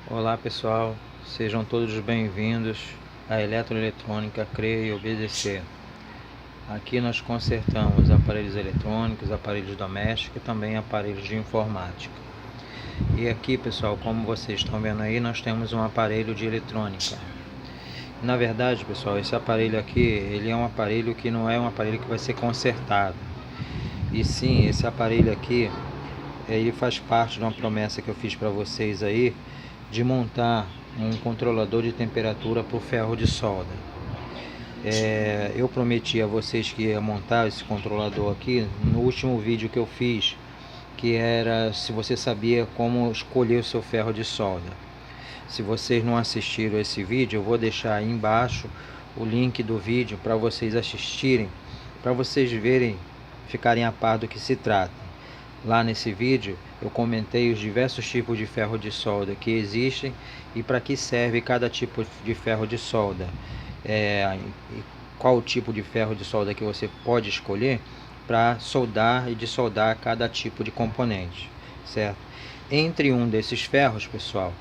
Olá pessoal, sejam todos bem-vindos à Eletroeletrônica Crer e Obedecer. Aqui nós consertamos aparelhos eletrônicos, aparelhos domésticos e também aparelhos de informática. E aqui pessoal, como vocês estão vendo aí, nós temos um aparelho de eletrônica. Na verdade pessoal, esse aparelho aqui, ele é um aparelho que não é um aparelho que vai ser consertado. E sim, esse aparelho aqui, ele faz parte de uma promessa que eu fiz para vocês aí, de montar um controlador de temperatura para o ferro de solda. Eu prometi a vocês que ia montar esse controlador aqui no último vídeo que eu fiz, que era se você sabia como escolher o seu ferro de solda. Se vocês não assistiram esse vídeo, eu vou deixar aí embaixo o link do vídeo para vocês assistirem, para vocês verem, ficarem a par do que se trata. Lá nesse vídeo eu comentei os diversos tipos de ferro de solda que existem e para que serve cada tipo de ferro de solda. Qual o tipo de ferro de solda que você pode escolher para soldar e dessoldar cada tipo de componente, certo? Entre um desses ferros, pessoal,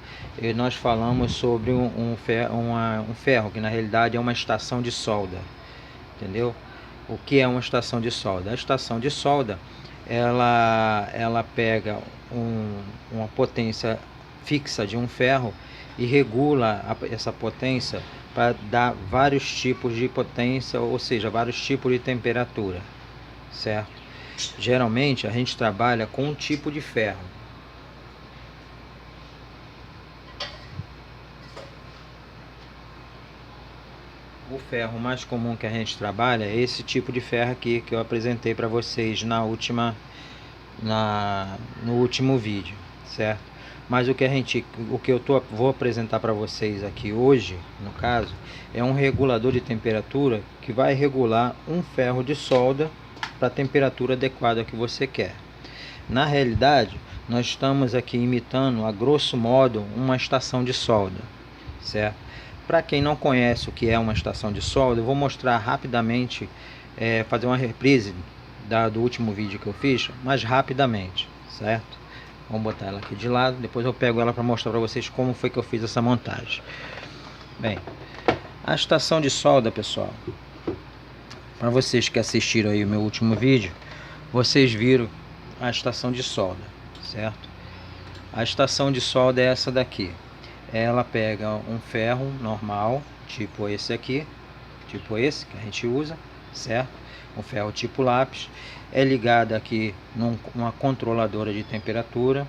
nós falamos sobre um ferro que na realidade é uma estação de solda, entendeu? O que é uma estação de solda? A estação de solda, ela pega uma potência fixa de um ferro e regula essa potência para dar vários tipos de potência, ou seja, vários tipos de temperatura, certo? Geralmente a gente trabalha com um tipo de ferro. O ferro mais comum que a gente trabalha é esse tipo de ferro aqui que eu apresentei para vocês no último vídeo, certo? Mas o que vou apresentar para vocês aqui hoje, no caso, é um regulador de temperatura que vai regular um ferro de solda para a temperatura adequada que você quer. Na realidade, nós estamos aqui imitando, a grosso modo, uma estação de solda, certo? Para quem não conhece o que é uma estação de solda, eu vou mostrar rapidamente, fazer uma reprise do último vídeo que eu fiz, mas rapidamente, certo? Vamos botar ela aqui de lado, depois eu pego ela para mostrar para vocês como foi que eu fiz essa montagem. Bem, a estação de solda, pessoal, para vocês que assistiram aí o meu último vídeo, vocês viram a estação de solda, certo? A estação de solda é essa daqui. Ela pega um ferro normal, tipo esse aqui, tipo esse que a gente usa, certo? Um ferro tipo lápis, é ligado aqui numa controladora de temperatura.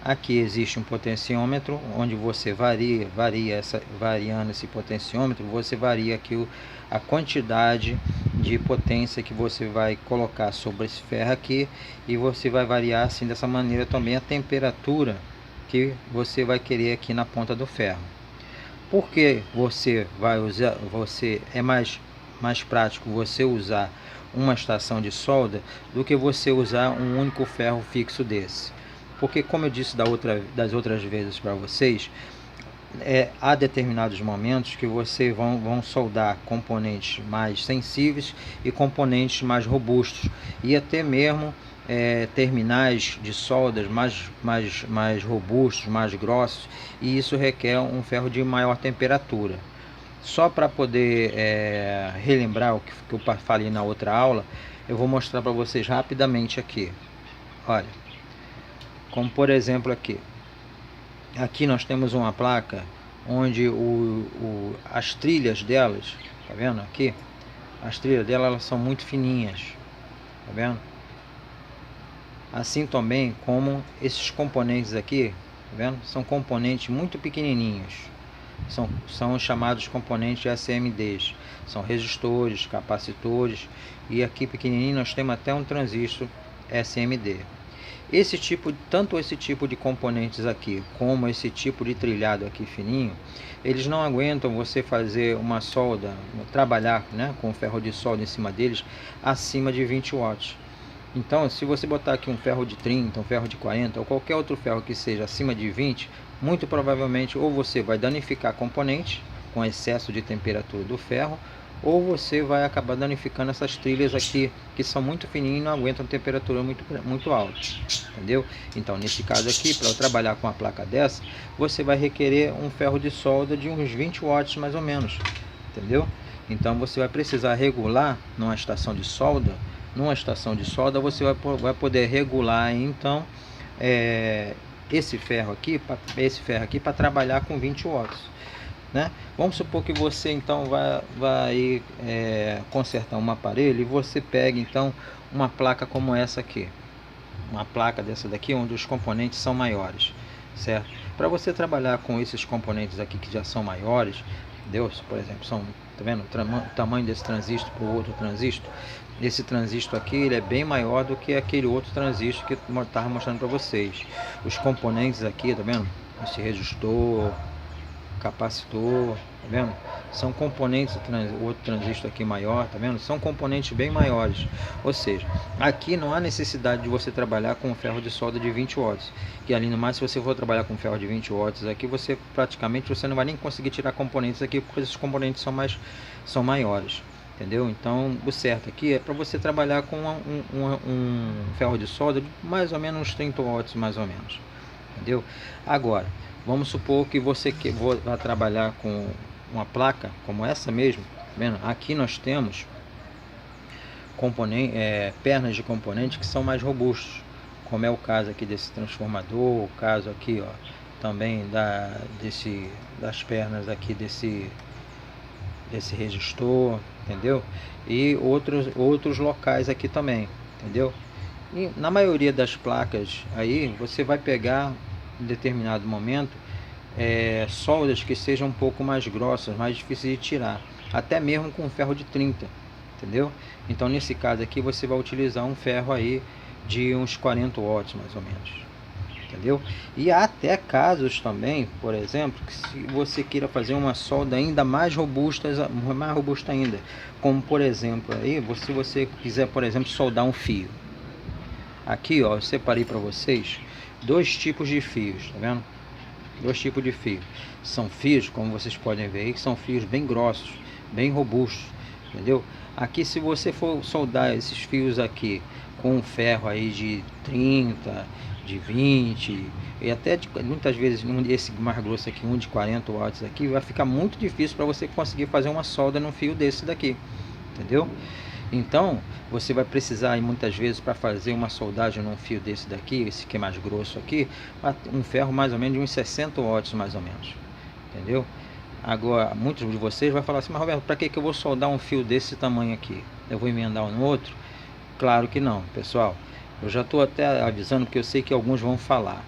Aqui existe um potenciômetro, onde você variando esse potenciômetro, você varia aqui a quantidade de potência que você vai colocar sobre esse ferro aqui, e você vai variar assim dessa maneira também a temperatura que você vai querer aqui na ponta do ferro. Porque é mais prático você usar uma estação de solda do que você usar um único ferro fixo desse. Porque, como eu disse das outras vezes para vocês, há determinados momentos que você vão soldar componentes mais sensíveis e componentes mais robustos, e até mesmo terminais de soldas mais robustos, mais grossos, e isso requer um ferro de maior temperatura. Só para poder relembrar o que eu falei na outra aula, eu vou mostrar para vocês rapidamente aqui. Olha, como por exemplo aqui nós temos uma placa onde as trilhas delas, tá vendo aqui? As trilhas delas, elas são muito fininhas, tá vendo? Assim também como esses componentes aqui, tá vendo? São componentes muito pequenininhos. São chamados componentes SMDs. São resistores, capacitores, e aqui pequenininho nós temos até um transistor SMD. Tanto esse tipo de componentes aqui, como esse tipo de trilhado aqui fininho, eles não aguentam você fazer uma solda, trabalhar, né, com ferro de solda em cima deles, acima de 20 watts. Então, se você botar aqui um ferro de 30, um ferro de 40, ou qualquer outro ferro que seja acima de 20, muito provavelmente ou você vai danificar componente com excesso de temperatura do ferro, ou você vai acabar danificando essas trilhas aqui, que são muito fininhas e não aguentam temperatura muito alta, entendeu? Então, nesse caso aqui, para eu trabalhar com uma placa dessa, você vai requerer um ferro de solda de uns 20 watts mais ou menos, entendeu? Então, você vai precisar regular numa estação de solda. Numa estação de solda, você vai poder regular, então, esse ferro aqui para trabalhar com 20 watts, né? Vamos supor que você então vai consertar um aparelho e você pega então uma placa como essa aqui, uma placa dessa daqui onde os componentes são maiores, certo? Para você trabalhar com esses componentes aqui que já são maiores, entendeu? Por exemplo, tá vendo o tamanho desse transistor para o outro transistor? Esse transistor aqui ele é bem maior do que aquele outro transistor que eu estava mostrando para vocês. Os componentes aqui, tá vendo? Esse resistor, capacitor, tá vendo? São componentes, o outro transistor aqui maior, tá vendo? São componentes bem maiores. Ou seja, aqui não há necessidade de você trabalhar com um ferro de solda de 20 watts. Que além do mais, se você for trabalhar com um ferro de 20 watts aqui, você não vai nem conseguir tirar componentes aqui, porque esses componentes são maiores. Entendeu? Então, o certo aqui é para você trabalhar com um ferro de solda de mais ou menos uns 30 watts, mais ou menos. Entendeu? Agora, vamos supor que você vai trabalhar com uma placa como essa mesmo. Tá vendo? Aqui nós temos pernas de componente que são mais robustos, como é o caso aqui desse transformador, o caso aqui, ó, também das pernas aqui desse resistor, entendeu? E outros locais aqui também, entendeu? E na maioria das placas aí você vai pegar em determinado momento soldas que sejam um pouco mais grossas, mais difíceis de tirar, até mesmo com ferro de 30, entendeu? Então nesse caso aqui você vai utilizar um ferro aí de uns 40 watts mais ou menos, entendeu? E há até casos também, por exemplo, que se você queira fazer uma solda ainda mais robusta ainda, como por exemplo aí, se você quiser, por exemplo, soldar um fio. Aqui, ó, eu separei para vocês dois tipos de fios, tá vendo? Dois tipos de fios. São fios, como vocês podem ver aí, que são fios bem grossos, bem robustos, entendeu? Aqui, se você for soldar esses fios aqui com um ferro aí de 30, de 20 e até muitas vezes esse mais grosso aqui, um de 40 watts aqui, vai ficar muito difícil para você conseguir fazer uma solda num fio desse daqui, entendeu? Então você vai precisar muitas vezes para fazer uma soldagem num fio desse daqui, esse que é mais grosso aqui, um ferro mais ou menos de uns 60 watts mais ou menos, entendeu? Agora muitos de vocês vão falar assim: mas Roberto, para que eu vou soldar um fio desse tamanho aqui? Eu vou emendar um no outro? Claro que não, pessoal. Eu já estou até avisando, porque eu sei que alguns vão falar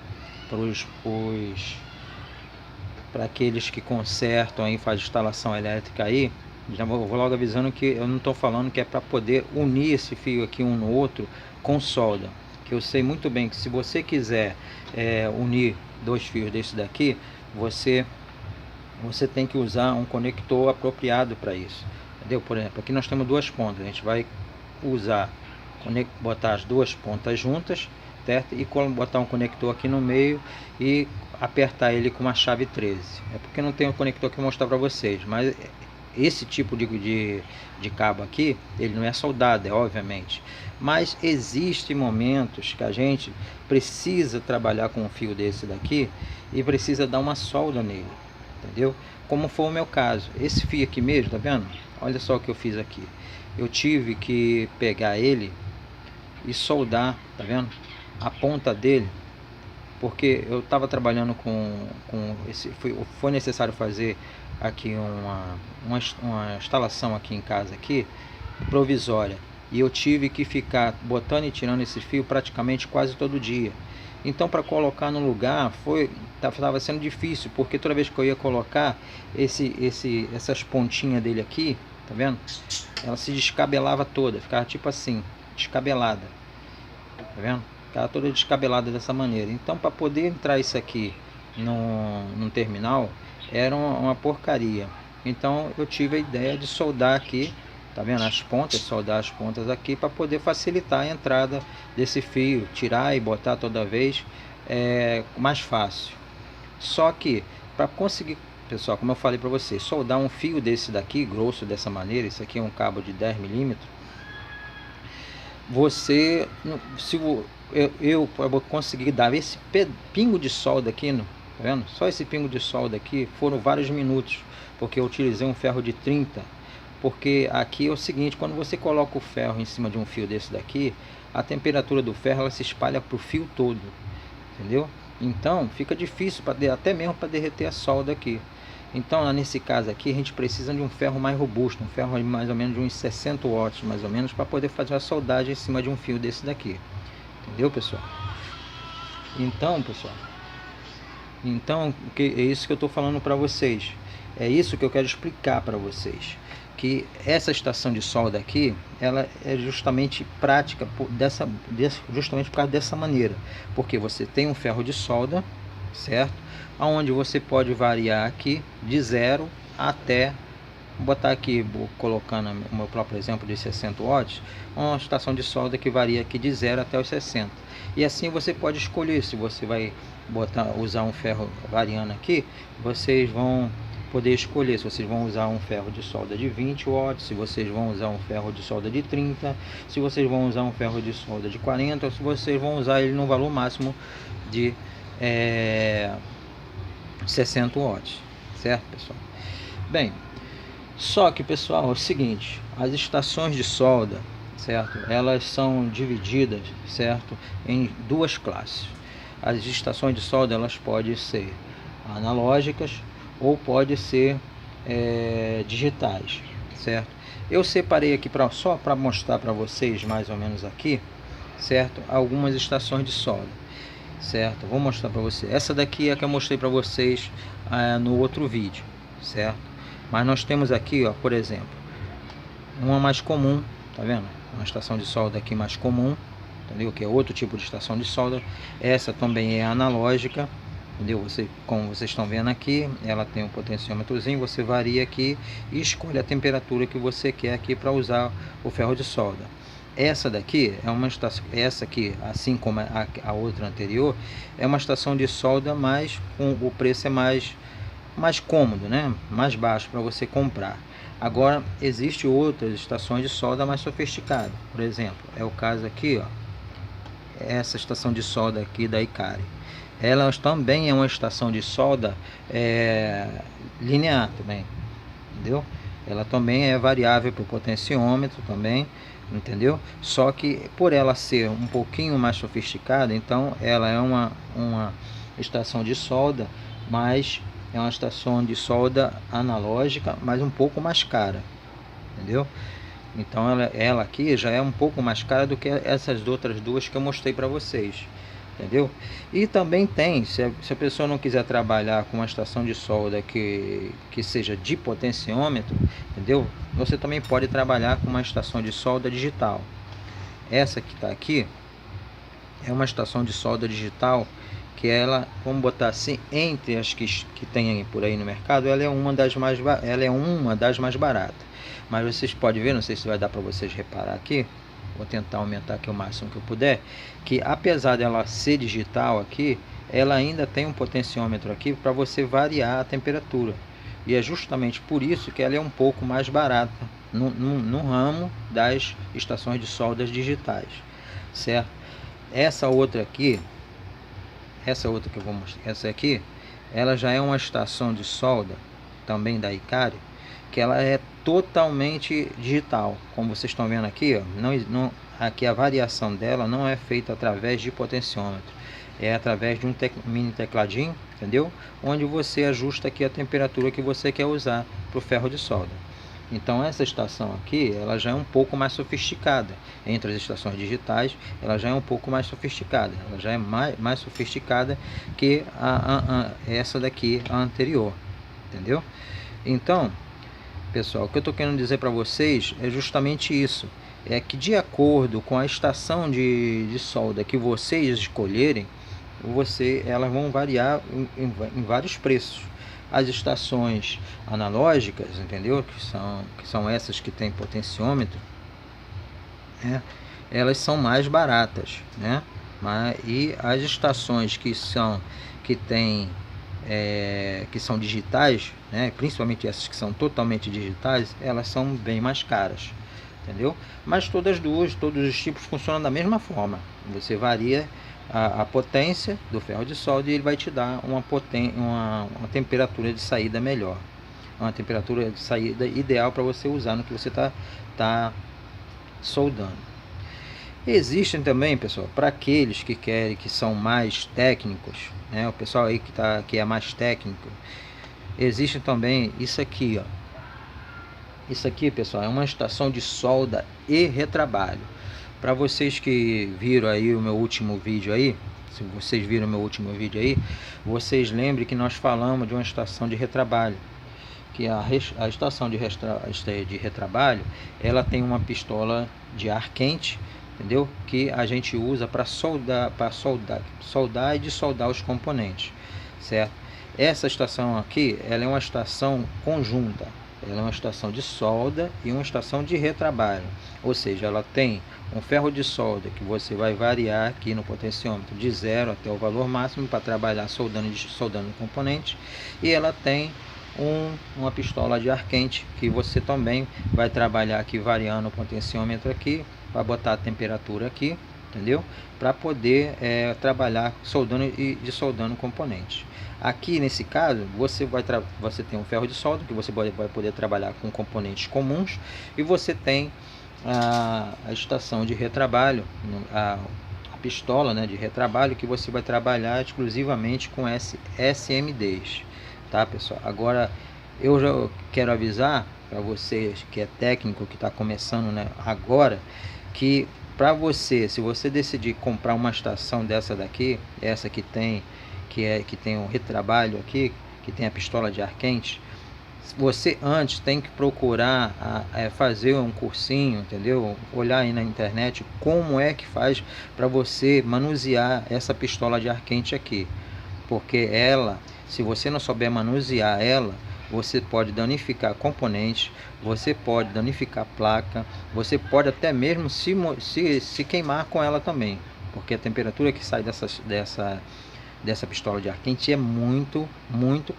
para aqueles que consertam aí, faz instalação elétrica aí. Já vou logo avisando que eu não estou falando que é para poder unir esse fio aqui um no outro com solda, que eu sei muito bem que se você quiser unir dois fios desse daqui, você tem que usar um conector apropriado para isso, entendeu? Por exemplo, aqui nós temos duas pontas, a gente vai botar as duas pontas juntas, certo? E botar um conector aqui no meio e apertar ele com uma chave 13. É porque não tem um conector que eu vou mostrar para vocês, mas esse tipo de cabo aqui, ele não é soldado, obviamente, mas existem momentos que a gente precisa trabalhar com um fio desse daqui e precisa dar uma solda nele, entendeu? Como foi o meu caso, esse fio aqui mesmo, tá vendo? Olha só o que eu fiz aqui. Eu tive que pegar ele e soldar, tá vendo? A ponta dele, porque eu estava trabalhando com esse, foi necessário fazer aqui uma instalação aqui em casa aqui, provisória, e eu tive que ficar botando e tirando esse fio praticamente quase todo dia. Então, para colocar no lugar estava sendo difícil, porque toda vez que eu ia colocar essas pontinhas dele aqui, tá vendo? Ela se descabelava toda, ficava tipo assim, descabelada, tá vendo? Ficava toda descabelada dessa maneira. Então, para poder entrar isso aqui num terminal, era uma porcaria. Então, eu tive a ideia de soldar aqui, tá vendo? As pontas, soldar as pontas aqui para poder facilitar a entrada desse fio, tirar e botar toda vez mais fácil. Só que para conseguir pessoal, como eu falei para vocês, soldar um fio desse daqui, grosso dessa maneira, isso aqui é um cabo de 10 milímetros, você, se eu vou conseguir dar esse pingo de solda aqui, tá vendo? Só esse pingo de solda aqui foram vários minutos, porque eu utilizei um ferro de 30, porque aqui é o seguinte, quando você coloca o ferro em cima de um fio desse daqui, a temperatura do ferro ela se espalha para o fio todo, entendeu? Então fica difícil até mesmo para derreter a solda aqui. Então nesse caso aqui a gente precisa de um ferro mais robusto, um ferro de mais ou menos de uns 60 watts mais ou menos, para poder fazer a soldagem em cima de um fio desse daqui, entendeu, pessoal? Então, pessoal, é isso que eu estou falando para vocês, é isso que eu quero explicar para vocês, que essa estação de solda aqui, ela é justamente prática justamente por causa dessa maneira, porque você tem um ferro de solda, certo? Aonde você pode variar aqui de 0 até, vou botar aqui, colocando o meu próprio exemplo de 60 watts, uma estação de solda que varia aqui de 0 até os 60. E assim você pode escolher se você vai usar um ferro variando aqui, vocês vão poder escolher se vocês vão usar um ferro de solda de 20 watts, se vocês vão usar um ferro de solda de 30, se vocês vão usar um ferro de solda de 40, ou se vocês vão usar ele no valor máximo de 60 watts, certo, pessoal? Bem, só que, pessoal, é o seguinte, as estações de solda, certo, elas são divididas, certo, em duas classes. As estações de solda, elas podem ser analógicas ou podem ser digitais, certo? Eu separei aqui só para mostrar para vocês mais ou menos aqui, certo, algumas estações de solda, certo? Vou mostrar para vocês. Essa daqui é a que eu mostrei para vocês no outro vídeo, certo? Mas nós temos aqui, ó, por exemplo, uma mais comum, tá vendo? Uma estação de solda aqui mais comum, entendeu? Que é outro tipo de estação de solda. Essa também é analógica, entendeu? Como vocês estão vendo aqui, ela tem um potenciômetrozinho, você varia aqui e escolhe a temperatura que você quer aqui para usar o ferro de solda. Essa daqui é uma estação, essa aqui, assim como a outra anterior, é uma estação de solda, mas o preço é mais cômodo, né? Mais baixo para você comprar. Agora, existe outras estações de solda mais sofisticadas. Por exemplo, é o caso aqui, ó, essa estação de solda aqui da Ikari. Ela também é uma estação de solda linear também, entendeu? Ela também é variável para o potenciômetro também, entendeu? Só que por ela ser um pouquinho mais sofisticada, então ela é uma estação de solda, mas é uma estação de solda analógica, mas um pouco mais cara, entendeu? Então ela aqui já é um pouco mais cara do que essas outras duas que eu mostrei para vocês, entendeu? E também tem, se a pessoa não quiser trabalhar com uma estação de solda que seja de potenciômetro, entendeu? Você também pode trabalhar com uma estação de solda digital. Essa que está aqui é uma estação de solda digital que ela, vamos botar assim, entre as que tem por aí no mercado, ela é uma das mais baratas. Mas vocês podem ver, não sei se vai dar para vocês reparar aqui, vou tentar aumentar aqui o máximo que eu puder, que apesar dela ser digital aqui, ela ainda tem um potenciômetro aqui para você variar a temperatura. E é justamente por isso que ela é um pouco mais barata no ramo das estações de soldas digitais, certo? Essa outra que eu vou mostrar, essa aqui, ela já é uma estação de solda também da Ikari, que ela é totalmente digital, como vocês estão vendo aqui, ó, aqui a variação dela não é feita através de potenciômetro, é através de um mini tecladinho, entendeu? Onde você ajusta aqui a temperatura que você quer usar para o ferro de solda. Então essa estação aqui, ela já é um pouco mais sofisticada. Entre as estações digitais, ela já é um pouco mais sofisticada. Ela já é mais sofisticada que essa daqui, a anterior. Entendeu? Então, pessoal, o que eu estou querendo dizer para vocês é justamente isso. É que de acordo com a estação de solda que vocês escolherem, elas vão variar em vários preços. As estações analógicas, entendeu? Que são essas que tem potenciômetro, né? Elas são mais baratas, né? E as estações que tem que são digitais, né, principalmente essas que são totalmente digitais, elas são bem mais caras, entendeu? Mas todos os tipos funcionam da mesma forma. Você varia a potência do ferro de solda e ele vai te dar uma temperatura de saída melhor, uma temperatura de saída ideal para você usar no que você tá soldando. Existem também, pessoal, para aqueles que querem, que são mais técnicos, né, o pessoal aí que é mais técnico, existe também isso aqui, ó. Isso aqui, pessoal, é uma estação de solda e retrabalho. Para vocês que viram aí o meu último vídeo aí, se vocês viram o meu último vídeo aí, vocês lembrem que nós falamos de uma estação de retrabalho, que a estação de retrabalho, ela tem uma pistola de ar quente, entendeu? Que a gente usa para soldar e dessoldar os componentes, certo? Essa estação aqui, ela é uma estação conjunta. Ela é uma estação de solda e uma estação de retrabalho, ou seja, ela tem um ferro de solda que você vai variar aqui no potenciômetro de 0 até o valor máximo para trabalhar soldando o componente, e ela tem uma pistola de ar quente que você também vai trabalhar aqui variando o potenciômetro aqui para botar a temperatura aqui, entendeu? Para poder trabalhar soldando e dessoldando componentes. Aqui nesse caso você tem um ferro de solda que você vai poder trabalhar com componentes comuns, e você tem a estação de retrabalho, a pistola, né, de retrabalho, que você vai trabalhar exclusivamente com SMDs, tá, pessoal? Agora eu já quero avisar para vocês que é técnico, que está começando, né, agora, que para você, se você decidir comprar uma estação dessa daqui, essa que tem um retrabalho aqui, que tem a pistola de ar quente, você antes tem que procurar fazer um cursinho, entendeu? Olhar aí na internet como é que faz para você manusear essa pistola de ar quente aqui, porque ela, se você não souber manusear ela, você pode danificar componentes, você pode danificar placa, você pode até mesmo se queimar com ela também, porque a temperatura que sai dessa pistola de ar quente é muito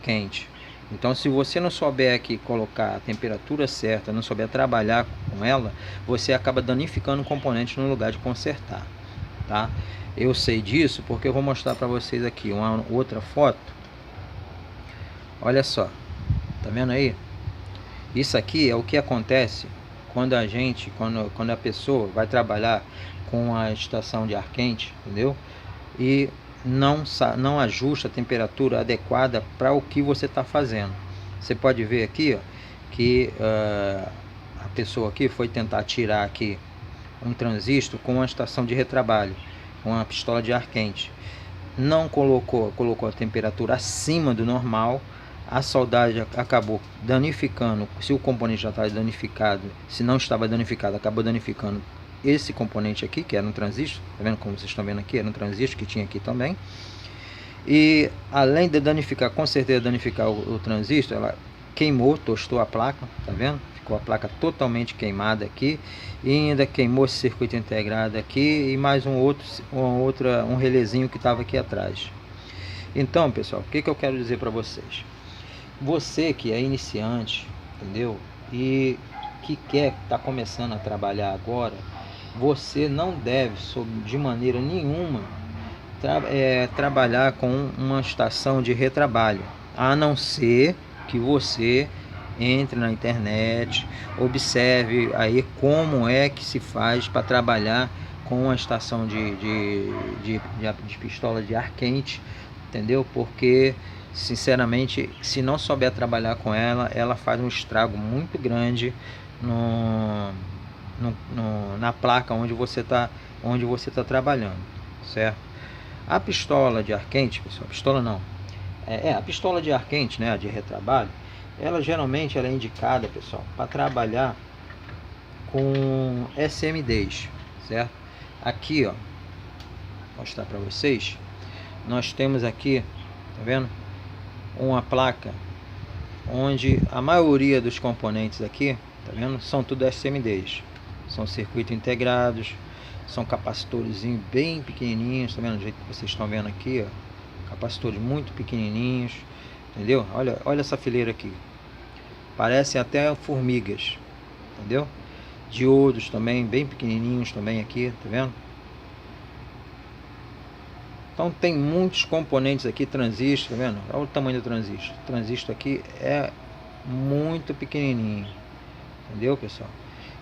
quente. Então, se você não souber aqui colocar a temperatura certa, não souber trabalhar com ela, você acaba danificando o componente no lugar de consertar, tá? Eu sei disso porque eu vou mostrar para vocês aqui uma outra foto. Olha só, tá vendo aí? Isso aqui é o que acontece quando a pessoa vai trabalhar com a estação de ar quente, entendeu? E não ajusta a temperatura adequada para o que você está fazendo. Você pode ver aqui, ó, que a pessoa aqui foi tentar tirar aqui um transistor com uma estação de retrabalho, com uma pistola de ar quente. Não colocou a temperatura acima do normal. A soldagem acabou danificando. Se o componente já estava danificado, se não estava danificado, acabou danificando esse componente aqui, que era um transistor. Tá vendo como vocês estão vendo aqui? Era um transistor que tinha aqui também. E além de danificar, com certeza danificar o transistor, ela queimou, tostou a placa, tá vendo? Ficou a placa totalmente queimada aqui, e ainda queimou esse circuito integrado aqui, e mais um relézinho que estava aqui atrás. Então, pessoal, o que eu quero dizer para vocês? Você que é iniciante, entendeu? E que tá começando a trabalhar agora, você não deve, de maneira nenhuma, trabalhar com uma estação de retrabalho, a não ser que você entre na internet, observe aí como é que se faz para trabalhar com a estação de pistola de ar quente, entendeu? Porque sinceramente, se não souber trabalhar com ela, ela faz um estrago muito grande na placa onde você está trabalhando, certo? A pistola de ar quente, pessoal, a pistola de ar quente, né, a de retrabalho, ela geralmente é indicada, pessoal, para trabalhar com SMDs, certo? Aqui, ó, vou mostrar para vocês. Nós temos aqui, tá vendo? Uma placa onde a maioria dos componentes aqui, tá vendo? São tudo SMDs. São circuitos integrados, são capacitores bem pequenininhos, tá vendo? Do jeito que vocês estão vendo aqui, ó. capacitores muito pequenininhos, entendeu? Olha essa fileira aqui, parecem até formigas, entendeu? Diodos também, bem pequenininhos também aqui, tá vendo? Então tem muitos componentes aqui, transistor, tá vendo? Olha o tamanho do transistor. O transistor aqui é muito pequenininho, entendeu, pessoal?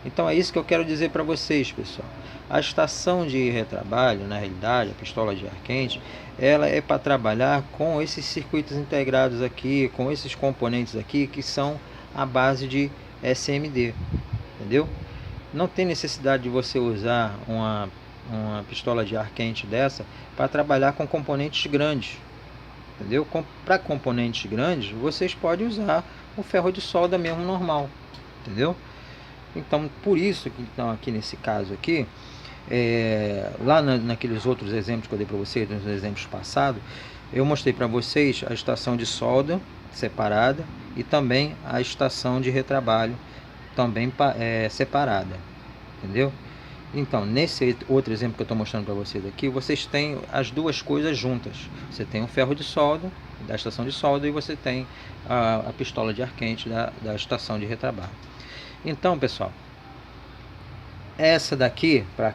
Então é isso que eu quero dizer para vocês, pessoal. A estação de retrabalho, na realidade, a pistola de ar quente, ela é para trabalhar com esses circuitos integrados aqui, com esses componentes aqui que são a base de SMD, entendeu? Não tem necessidade de você usar uma pistola de ar quente dessa para trabalhar com componentes grandes, entendeu? Para componentes grandes, vocês podem usar o ferro de solda mesmo normal, entendeu? Então, por isso que então, aqui nesse caso aqui, lá naqueles outros exemplos que eu dei para vocês, nos exemplos passados, eu mostrei para vocês a estação de solda separada e também a estação de retrabalho também separada, entendeu? Então, nesse outro exemplo que eu estou mostrando para vocês aqui, vocês têm as duas coisas juntas. Você tem o ferro de solda da estação de solda e você tem a pistola de ar quente da estação de retrabalho. Então, pessoal, essa daqui, para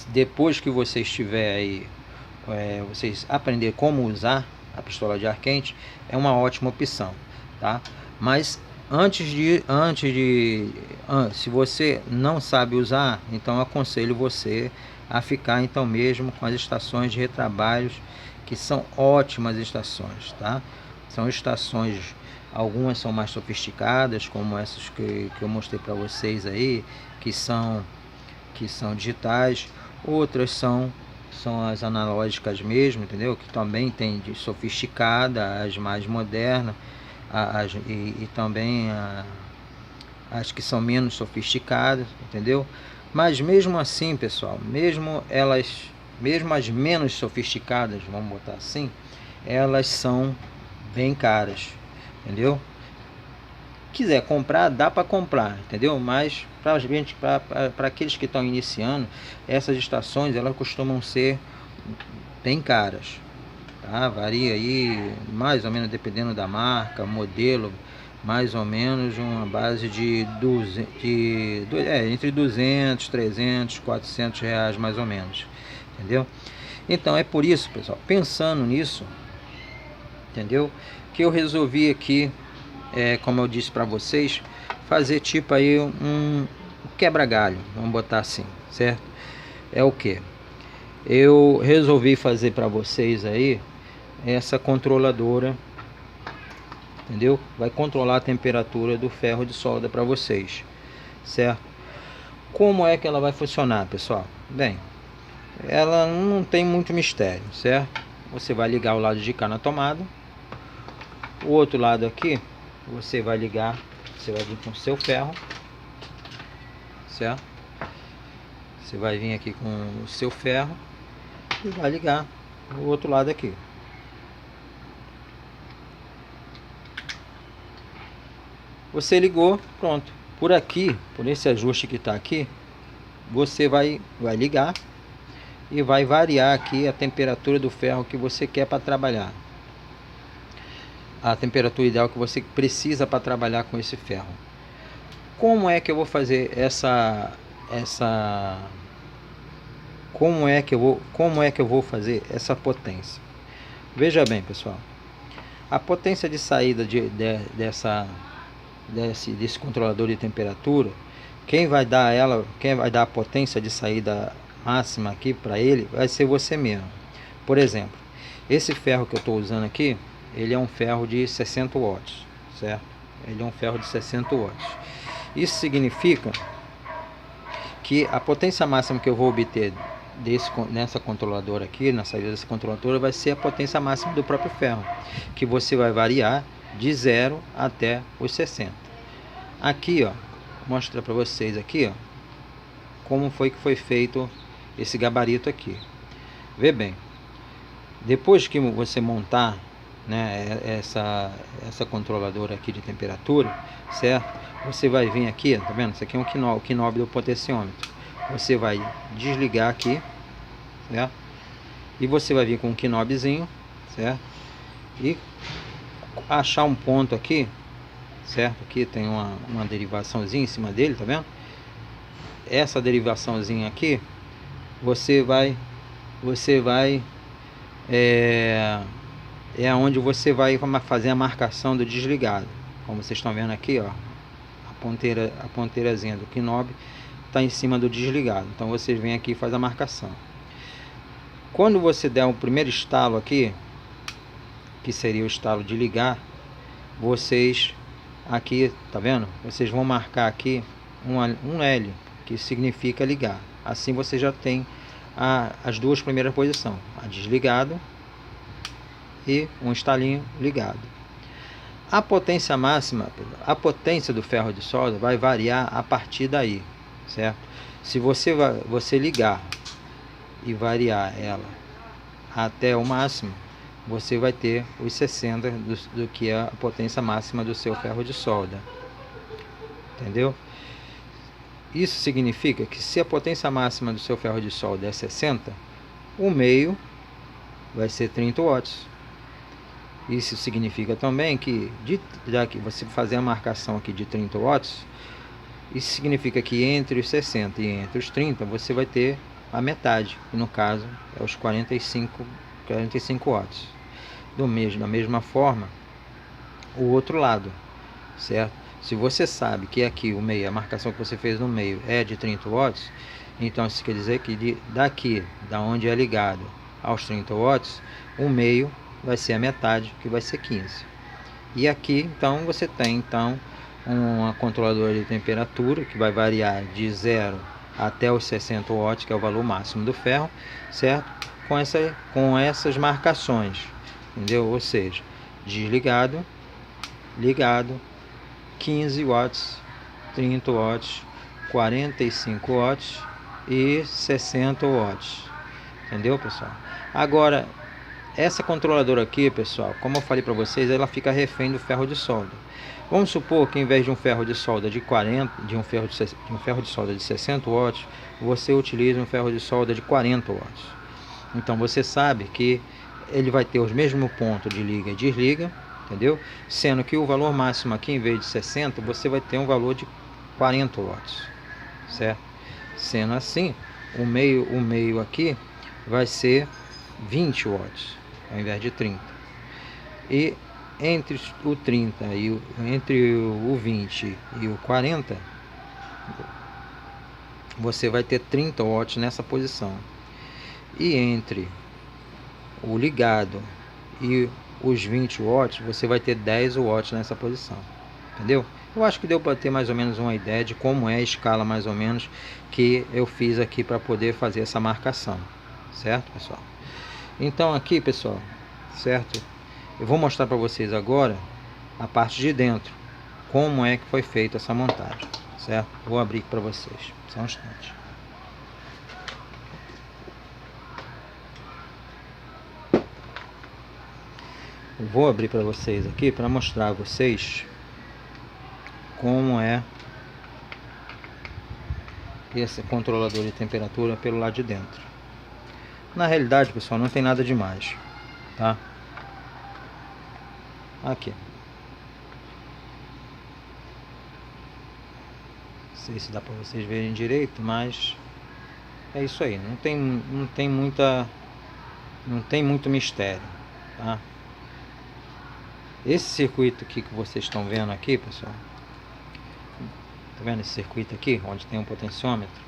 depois que vocês tiver aí, vocês aprender como usar a pistola de ar quente, é uma ótima opção, tá? Mas se você não sabe usar, então aconselho você a ficar então mesmo com as estações de retrabalhos, que são ótimas estações, tá? São estações, algumas são mais sofisticadas, como essas que eu mostrei para vocês aí, que são digitais, outras são as analógicas mesmo, entendeu? Que também tem de sofisticada, as mais modernas, e também as que são menos sofisticadas, entendeu? Mas mesmo assim, pessoal, mesmo as menos sofisticadas, vamos botar assim, elas são bem caras, entendeu? Quiser comprar, dá para comprar, entendeu? Mas para aqueles que estão iniciando, essas estações elas costumam ser bem caras, tá? Varia aí mais ou menos, dependendo da marca, modelo, mais ou menos uma base de entre 200, 300, 400 reais mais ou menos, entendeu? Então é por isso, pessoal, pensando nisso, entendeu, que eu resolvi aqui, como eu disse para vocês, fazer tipo aí um quebra-galho, vamos botar assim, certo? É o que? Eu resolvi fazer para vocês aí essa controladora, entendeu? Vai controlar a temperatura do ferro de solda para vocês, certo? Como é que ela vai funcionar, pessoal? Bem, ela não tem muito mistério, certo? Você vai ligar o lado de cá na tomada, o outro lado aqui você vai ligar, você vai vir com o seu ferro, certo? Você vai vir aqui com o seu ferro e vai ligar o outro lado aqui. Você ligou, pronto. Por aqui, por esse ajuste que está aqui, você vai ligar e vai variar aqui a temperatura do ferro que você quer para trabalhar. A temperatura ideal que você precisa para trabalhar com esse ferro. Como é que eu vou fazer como é que eu vou fazer essa potência? Veja bem, pessoal. A potência de saída desse controlador de temperatura, quem vai dar a potência de saída máxima aqui para ele vai ser você mesmo. Por exemplo, esse ferro que eu estou usando aqui, ele é um ferro de 60 watts, certo? Ele é um ferro de 60 watts. Isso significa que a potência máxima que eu vou obter nessa controladora aqui, na saída dessa controladora, vai ser a potência máxima do próprio ferro, que você vai variar de 0 até os 60. Aqui, ó, vou mostrar para vocês aqui, ó, como foi que foi feito esse gabarito aqui. Vê bem, depois que você montar, né, essa controladora aqui de temperatura, certo? Você vai vir aqui, tá vendo? Isso aqui é o knob do potenciômetro. Você vai desligar aqui, certo? E você vai vir com um knobzinho, certo? E achar um ponto aqui, certo? Aqui tem uma derivaçãozinha em cima dele, tá vendo? Essa derivaçãozinha aqui, você vai é onde você vai fazer a marcação do desligado. Como vocês estão vendo aqui, ó, a ponteirazinha do knob está em cima do desligado. Então vocês vêm aqui e faz a marcação. Quando você der o primeiro estalo aqui, que seria o estalo de ligar, vocês aqui, tá vendo? Vocês vão marcar aqui um L, que significa ligar. Assim você já tem as duas primeiras posições, a desligado e um estalinho ligado. A potência máxima, a potência do ferro de solda vai variar a partir daí, certo? Se você ligar e variar ela até o máximo, você vai ter os 60 do que é a potência máxima do seu ferro de solda, entendeu? Isso significa que se a potência máxima do seu ferro de solda é 60, o meio vai ser 30 watts. Isso significa também que, já que você fazer a marcação aqui de 30 watts, isso significa que entre os 60 e entre os 30 você vai ter a metade, que no caso é os 45 watts. Da mesma forma, o outro lado, certo? Se você sabe que aqui o meio, a marcação que você fez no meio é de 30 watts, então isso quer dizer que daqui, da onde é ligado aos 30 watts, o meio vai ser a metade, que vai ser 15. E aqui, então, você tem uma controladora de temperatura que vai variar de 0 até os 60 watts, que é o valor máximo do ferro, certo? Com essas marcações, entendeu? Ou seja, desligado, ligado, 15 watts, 30 watts, 45 watts e 60 watts, entendeu, pessoal? Agora, essa controladora aqui, pessoal, como eu falei para vocês, ela fica refém do ferro de solda. Vamos supor que em vez de um ferro de solda de 40, de um ferro de solda de 60 watts, você utiliza um ferro de solda de 40 watts. Então você sabe que ele vai ter os mesmos pontos de liga e desliga, entendeu? Sendo que o valor máximo aqui, em vez de 60, você vai ter um valor de 40 watts, certo? Sendo assim, o meio aqui vai ser 20 watts, ao invés de 30. E entre o 30 e entre o 20 e o 40, você vai ter 30 watts nessa posição. E entre o ligado e os 20 watts, você vai ter 10 watts nessa posição, entendeu? Eu acho que deu para ter mais ou menos uma ideia de como é a escala mais ou menos que eu fiz aqui para poder fazer essa marcação, certo, pessoal? Então aqui, pessoal, certo? Eu vou mostrar para vocês agora a parte de dentro, como é que foi feita essa montagem, certo? Vou abrir para vocês, só um instante. Vou abrir para vocês aqui para mostrar a vocês como é esse controlador de temperatura pelo lado de dentro. Na realidade, pessoal, não tem nada demais, tá? Aqui. Não sei se dá para vocês verem direito, mas é isso aí. Não tem muito mistério, tá? Esse circuito aqui que vocês estão vendo aqui, pessoal, tá vendo esse circuito aqui, onde tem um potenciômetro?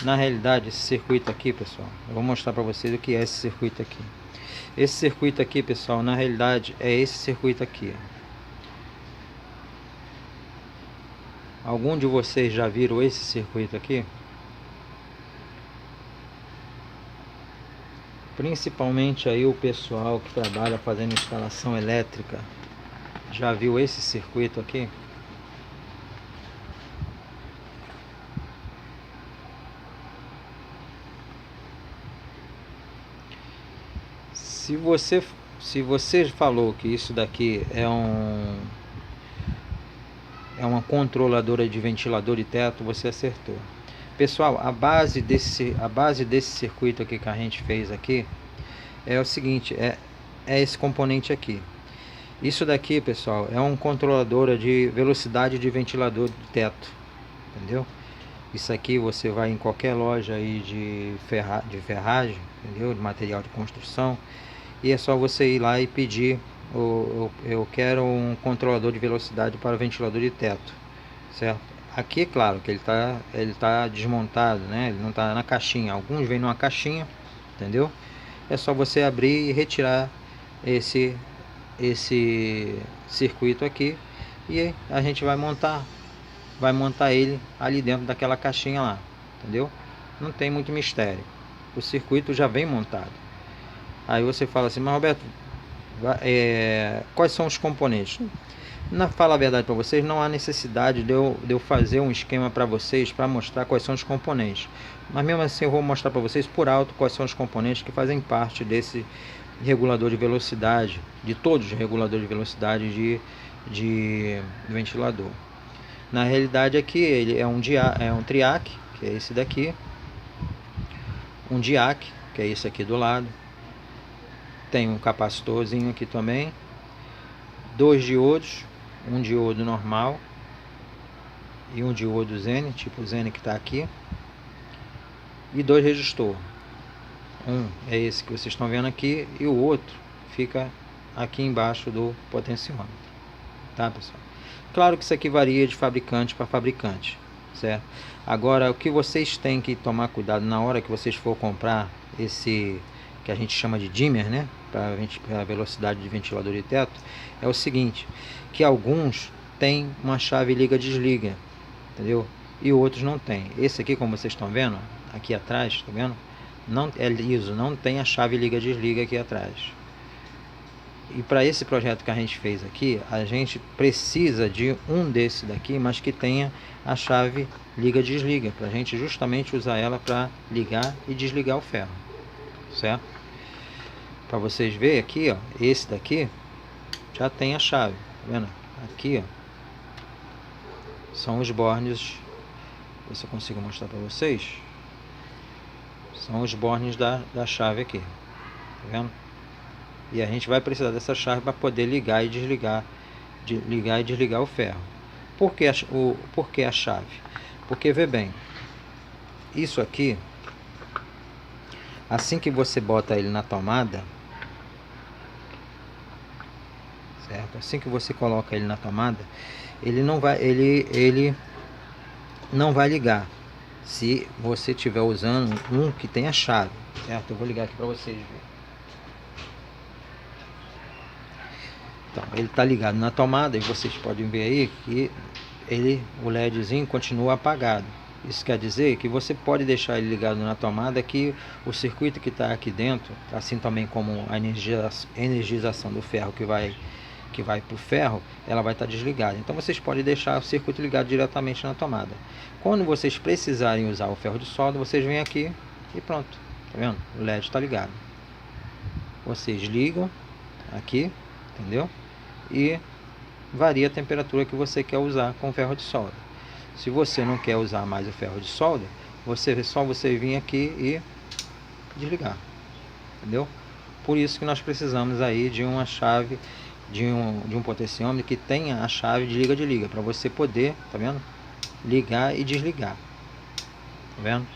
Na realidade, esse circuito aqui, pessoal, eu vou mostrar para vocês o que é esse circuito aqui. Esse circuito aqui, pessoal, na realidade é esse circuito aqui. Algum de vocês já viram esse circuito aqui? Principalmente aí o pessoal que trabalha fazendo instalação elétrica. Já viu esse circuito aqui? Se você falou que isso daqui é uma controladora de ventilador de teto, você acertou. Pessoal, a base desse circuito aqui que a gente fez aqui é o seguinte, é esse componente aqui. Isso daqui, pessoal, é um controlador de velocidade de ventilador de teto, entendeu? Isso aqui você vai em qualquer loja aí de ferragem, entendeu? De material de construção, e é só você ir lá e pedir eu quero um controlador de velocidade para ventilador de teto, certo? Aqui, claro, que ele tá desmontado, né? Ele não está na caixinha. Alguns vêm numa caixinha, entendeu? É só você abrir e retirar esse circuito aqui, e a gente vai montar ele ali dentro daquela caixinha lá, entendeu? Não tem muito mistério, o circuito já vem montado. Aí você fala assim, mas Roberto, quais são os componentes? Falar a verdade para vocês, não há necessidade de eu fazer um esquema para vocês para mostrar quais são os componentes, mas mesmo assim eu vou mostrar para vocês por alto quais são os componentes que fazem parte desse regulador de velocidade, de todos os reguladores de velocidade de ventilador. Na realidade aqui ele é um triac, que é esse daqui, um diac, que é esse aqui do lado, tem um capacitorzinho aqui também, 2 diodos, um diodo normal e um diodo Zen, tipo Zen que está aqui, e 2 resistores. Um é esse que vocês estão vendo aqui, e o outro fica aqui embaixo do potenciômetro, tá, pessoal? Claro que isso aqui varia de fabricante para fabricante, certo? Agora, o que vocês têm que tomar cuidado na hora que vocês for comprar esse que a gente chama de dimmer, né, para a velocidade de ventilador de teto, é o seguinte, que alguns têm uma chave liga-desliga, entendeu? E outros não tem. Esse aqui, como vocês estão vendo, aqui atrás, tá vendo? Não é liso, não tem a chave liga-desliga aqui atrás. E para esse projeto que a gente fez aqui, a gente precisa de um desse daqui, mas que tenha a chave liga-desliga, para a gente justamente usar ela para ligar e desligar o ferro, certo? Para vocês verem aqui, ó, esse daqui já tem a chave, tá vendo? Aqui, ó, são os bornes, ver se eu consigo mostrar para vocês. São os bornes da chave aqui, tá vendo? E a gente vai precisar dessa chave para poder ligar e desligar, o ferro. Por que a chave? Porque, vê bem, isso aqui, assim que você bota ele na tomada, certo? Assim que você coloca ele na tomada, ele não vai ligar se você estiver usando um que tem a chave, certo? Eu vou ligar aqui para vocês verem. Então, ele está ligado na tomada e vocês podem ver aí que o LEDzinho continua apagado. Isso quer dizer que você pode deixar ele ligado na tomada, que o circuito que está aqui dentro, assim também como a energização do ferro que vai para o ferro, ela vai estar desligada. Então vocês podem deixar o circuito ligado diretamente na tomada. Quando vocês precisarem usar o ferro de solda, vocês vêm aqui e pronto, tá vendo? O LED está ligado. Vocês ligam aqui, entendeu? E varia a temperatura que você quer usar com o ferro de solda. Se você não quer usar mais o ferro de solda, só você vir aqui e desligar, entendeu? Por isso que nós precisamos aí de uma chave, de um potenciômetro que tenha a chave de liga, para você poder, tá vendo? Ligar e desligar, tá vendo?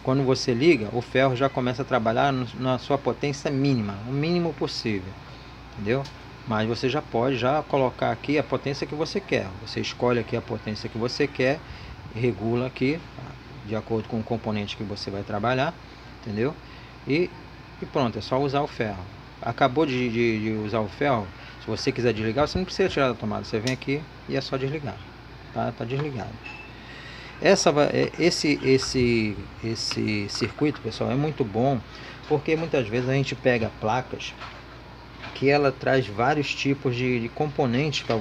Quando você liga, o ferro já começa a trabalhar na sua potência mínima, o mínimo possível, entendeu? Mas você já pode colocar aqui a potência que você quer. Você escolhe aqui a potência que você quer, regula aqui, de acordo com o componente que você vai trabalhar, entendeu? E pronto, é só usar o ferro. Acabou de usar o ferro, se você quiser desligar, você não precisa tirar da tomada. Você vem aqui e é só desligar, tá? Tá desligado. Esse circuito, pessoal, é muito bom, porque muitas vezes a gente pega placas que ela traz vários tipos de componentes para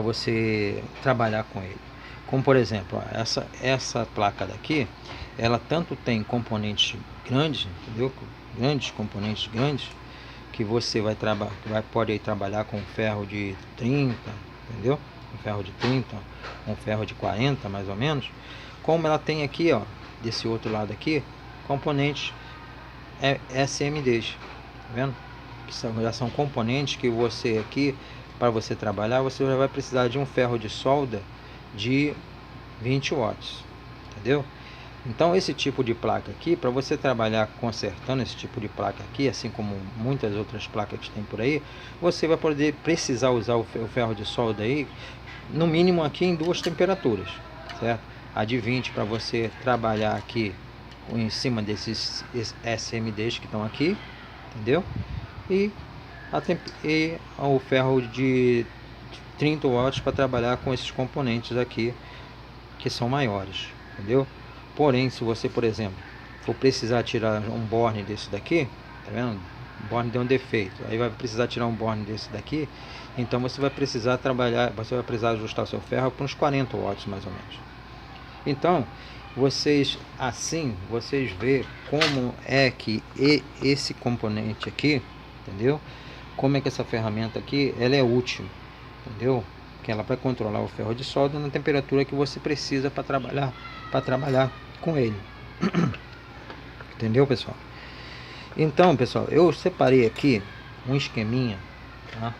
você trabalhar com ele. Como por exemplo, essa placa daqui, ela tanto tem componentes grandes, entendeu? Componentes grandes, que você pode trabalhar com ferro de 30, entendeu? Um ferro de 30, um ferro de 40 mais ou menos. Como ela tem aqui, ó, desse outro lado aqui, componentes SMDs, vendo? Que já são componentes que você aqui, para você trabalhar, você já vai precisar de um ferro de solda de 20 watts, entendeu? Então esse tipo de placa aqui, para você trabalhar consertando esse tipo de placa aqui, assim como muitas outras placas que tem por aí, você vai poder precisar usar o ferro de solda aí, no mínimo aqui em duas temperaturas, certo? A de 20 para você trabalhar aqui em cima desses SMDs que estão aqui, entendeu? E, e o ferro de 30 watts para trabalhar com esses componentes aqui que são maiores, entendeu? Porém, se você, por exemplo, for precisar tirar um borne desse daqui, tá vendo? O borne deu um defeito, aí vai precisar tirar um borne desse daqui, então você vai precisar trabalhar, você vai precisar ajustar o seu ferro para uns 40 watts mais ou menos. Então, vocês assim, vocês vê como é que esse componente aqui, entendeu? Como é que essa ferramenta aqui, ela é útil, entendeu? Que ela vai controlar o ferro de solda na temperatura que você precisa para trabalhar com ele. Entendeu, pessoal? Então, pessoal, eu separei aqui um esqueminha, tá?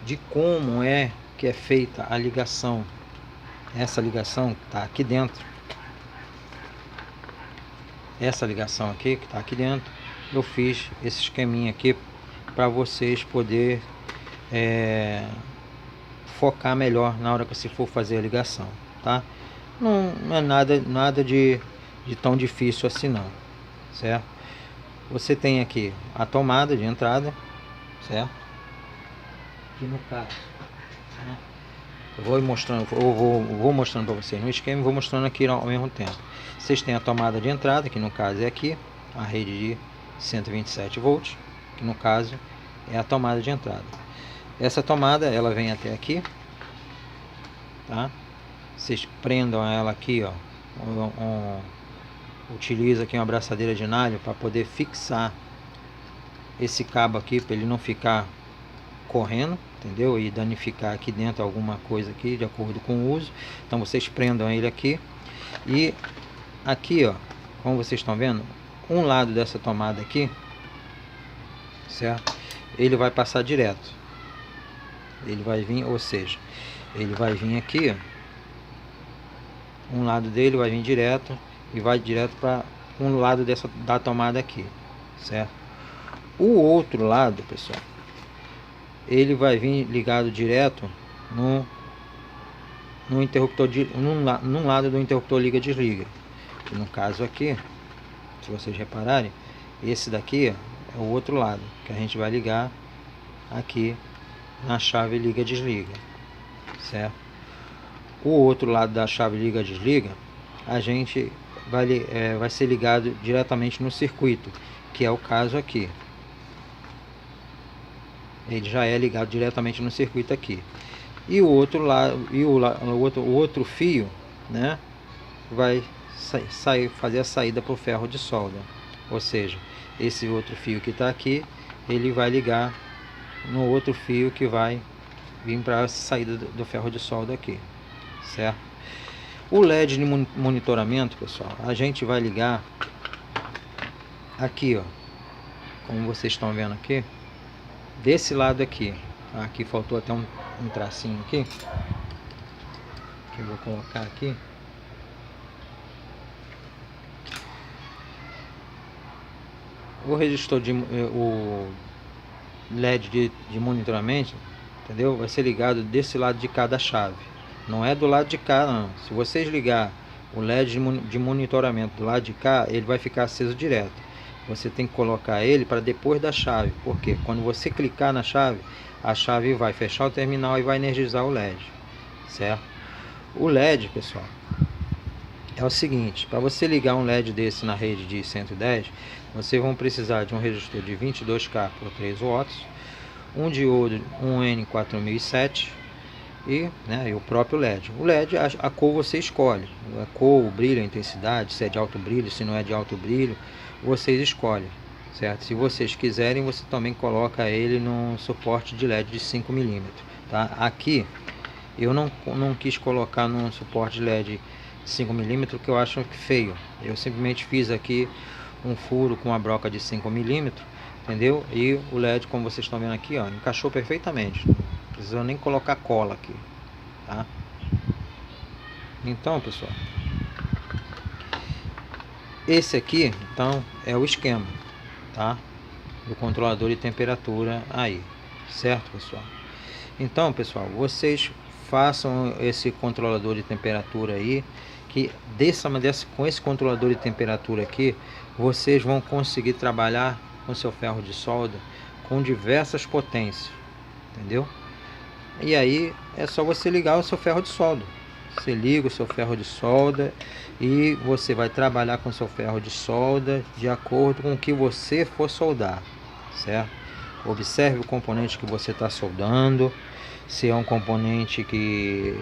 De como é que é feita a ligação. Essa ligação que está aqui dentro. Essa ligação aqui que está aqui dentro. Eu fiz esse esqueminha aqui para vocês poder focar melhor na hora que você for fazer a ligação, tá? Não é nada de tão difícil assim não, certo? Você tem aqui a tomada de entrada, certo? Aqui no caso, né? Eu vou mostrando, vou mostrando para vocês no esquema e vou mostrando aqui ao mesmo tempo. Vocês têm a tomada de entrada, que no caso é aqui, a rede de 127 volts, que no caso é a tomada de entrada. Essa tomada, ela vem até aqui, tá? Vocês prendam ela aqui, ó. Utiliza aqui uma abraçadeira de nylon para poder fixar esse cabo aqui, para ele não ficar correndo, entendeu? E danificar aqui dentro alguma coisa aqui, de acordo com o uso. Então vocês prendam ele aqui. E aqui, ó, como vocês estão vendo, um lado dessa tomada aqui, certo? Ele vai passar direto. Ele vai vir, ou seja, ele vai vir aqui, ó. Um lado dele vai vir direto e vai direto para um lado da tomada aqui, certo? O outro lado, pessoal, ele vai vir ligado direto no interruptor, num lado do interruptor liga-desliga. No caso aqui, se vocês repararem, esse daqui é o outro lado que a gente vai ligar aqui na chave liga-desliga, certo? O outro lado da chave liga-desliga, a gente vai ser ligado diretamente no circuito, que é o caso aqui. Ele já é ligado diretamente no circuito aqui. E o outro lado, o outro fio, né, vai fazer a saída para o ferro de solda. Ou seja, esse outro fio que está aqui, ele vai ligar no outro fio que vai vir para a saída do ferro de solda aqui, certo? O LED de monitoramento, pessoal, a gente vai ligar aqui, ó, como vocês estão vendo aqui, desse lado aqui. Aqui faltou até um tracinho aqui, que eu vou colocar aqui. O resistor o LED de monitoramento, entendeu? Vai ser ligado desse lado de cá da chave. Não é do lado de cá, não. Se vocês ligar o LED de monitoramento do lado de cá, ele vai ficar aceso direto. Você tem que colocar ele para depois da chave, porque quando você clicar na chave, a chave vai fechar o terminal e vai energizar o LED, certo? O LED, pessoal, é o seguinte: para você ligar um LED desse na rede de 110, vocês vão precisar de um resistor de 22K por 3 watts, um diodo, um N4007 e o próprio LED. O LED, a cor você escolhe, a cor, o brilho, a intensidade, se é de alto brilho, se não é de alto brilho, vocês escolhem, certo? Se vocês quiserem, você também coloca ele no suporte de LED de 5mm, tá? Aqui eu não quis colocar num suporte de LED 5mm, que eu acho feio. Eu simplesmente fiz aqui um furo com uma broca de 5 milímetros, entendeu? E o LED, como vocês estão vendo aqui, ó, encaixou perfeitamente, não precisou nem colocar cola aqui, tá? Então, pessoal, esse aqui, então, é o esquema, tá? Do controlador de temperatura aí, certo, pessoal? Então, pessoal, vocês façam esse controlador de temperatura aí, que com esse controlador de temperatura aqui, vocês vão conseguir trabalhar com seu ferro de solda com diversas potências, entendeu? E aí é só você ligar o seu ferro de solda. Você liga o seu ferro de solda e você vai trabalhar com o seu ferro de solda de acordo com o que você for soldar, certo? Observe o componente que você está soldando, se é um componente que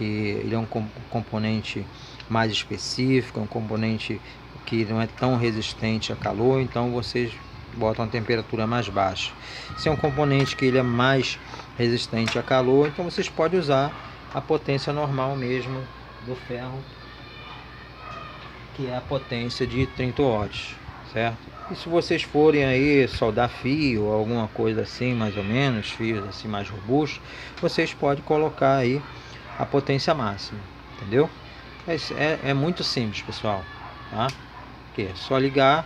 ele é um componente mais específico, um componente que não é tão resistente a calor, então vocês botam a temperatura mais baixa. Se é um componente que ele é mais resistente a calor, então vocês podem usar a potência normal mesmo do ferro, que é a potência de 30 watts, certo? E se vocês forem aí soldar fio ou alguma coisa assim, mais ou menos, fios assim mais robustos, vocês podem colocar aí a potência máxima, entendeu? É muito simples, pessoal, tá? Que é só ligar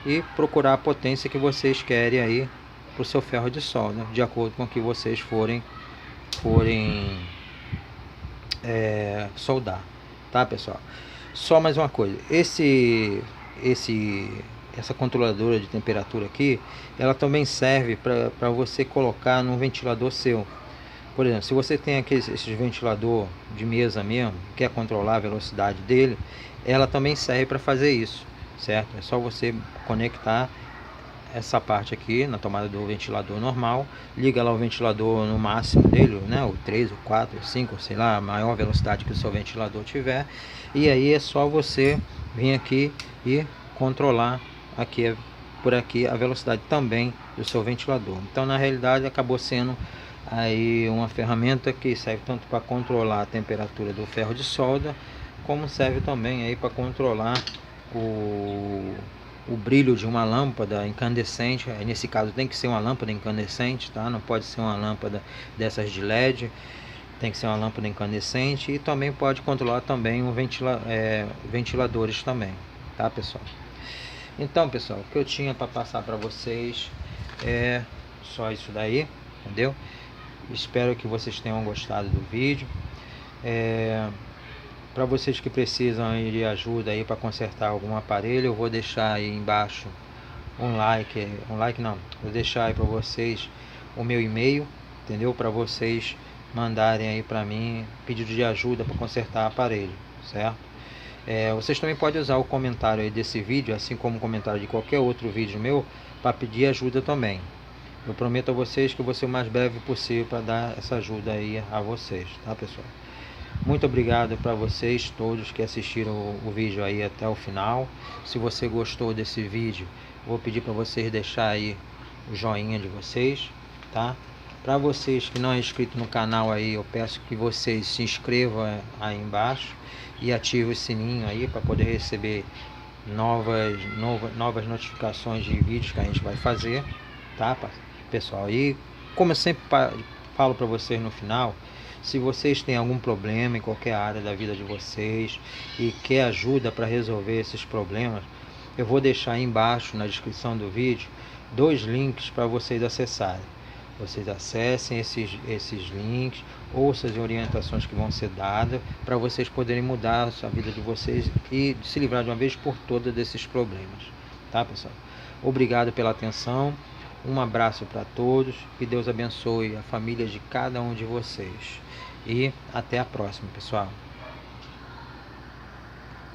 e procurar a potência que vocês querem aí para o seu ferro de solda, de acordo com o que vocês forem soldar, tá, pessoal? Só mais uma coisa, essa controladora de temperatura aqui, ela também serve para você colocar no ventilador seu. Por exemplo, se você tem esse ventilador de mesa mesmo, quer controlar a velocidade dele, ela também serve para fazer isso, certo? É só você conectar essa parte aqui na tomada do ventilador normal, liga lá o ventilador no máximo dele, né, o 3, o 4, o 5, sei lá, a maior velocidade que o seu ventilador tiver, e aí é só você vir aqui e controlar aqui por aqui a velocidade também do seu ventilador. Então, na realidade, acabou sendo aí uma ferramenta que serve tanto para controlar a temperatura do ferro de solda, como serve também aí para controlar o brilho de uma lâmpada incandescente. Nesse caso tem que ser uma lâmpada incandescente, tá? Não pode ser uma lâmpada dessas de LED, tem que ser uma lâmpada incandescente. E também pode controlar também ventiladores também, tá, pessoal? Então, pessoal, o que eu tinha para passar para vocês é só isso daí, entendeu? Espero que vocês tenham gostado do vídeo. Para vocês que precisam de ajuda aí para consertar algum aparelho, eu vou deixar aí embaixo vou deixar aí para vocês o meu e-mail, entendeu? Para vocês mandarem aí para mim pedido de ajuda para consertar aparelho, certo? Vocês também podem usar o comentário aí desse vídeo, assim como o comentário de qualquer outro vídeo meu, para pedir ajuda também. Eu prometo a vocês que eu vou ser o mais breve possível para dar essa ajuda aí a vocês, tá, pessoal? Muito obrigado para vocês todos que assistiram o vídeo aí até o final. Se você gostou desse vídeo, vou pedir para vocês deixar aí o joinha de vocês, tá? Para vocês que não é inscrito no canal aí, eu peço que vocês se inscrevam aí embaixo e ativem o sininho aí para poder receber novas notificações de vídeos que a gente vai fazer, tá, pessoal? E como eu sempre falo para vocês no final, se vocês têm algum problema em qualquer área da vida de vocês e quer ajuda para resolver esses problemas, eu vou deixar aí embaixo na descrição do vídeo 2 links para vocês acessarem. Vocês acessem esses links, ouçam as orientações que vão ser dadas para vocês poderem mudar a vida de vocês e se livrar de uma vez por todas desses problemas, tá, pessoal? Obrigado pela atenção, um abraço para todos, que Deus abençoe a família de cada um de vocês e até a próxima, pessoal.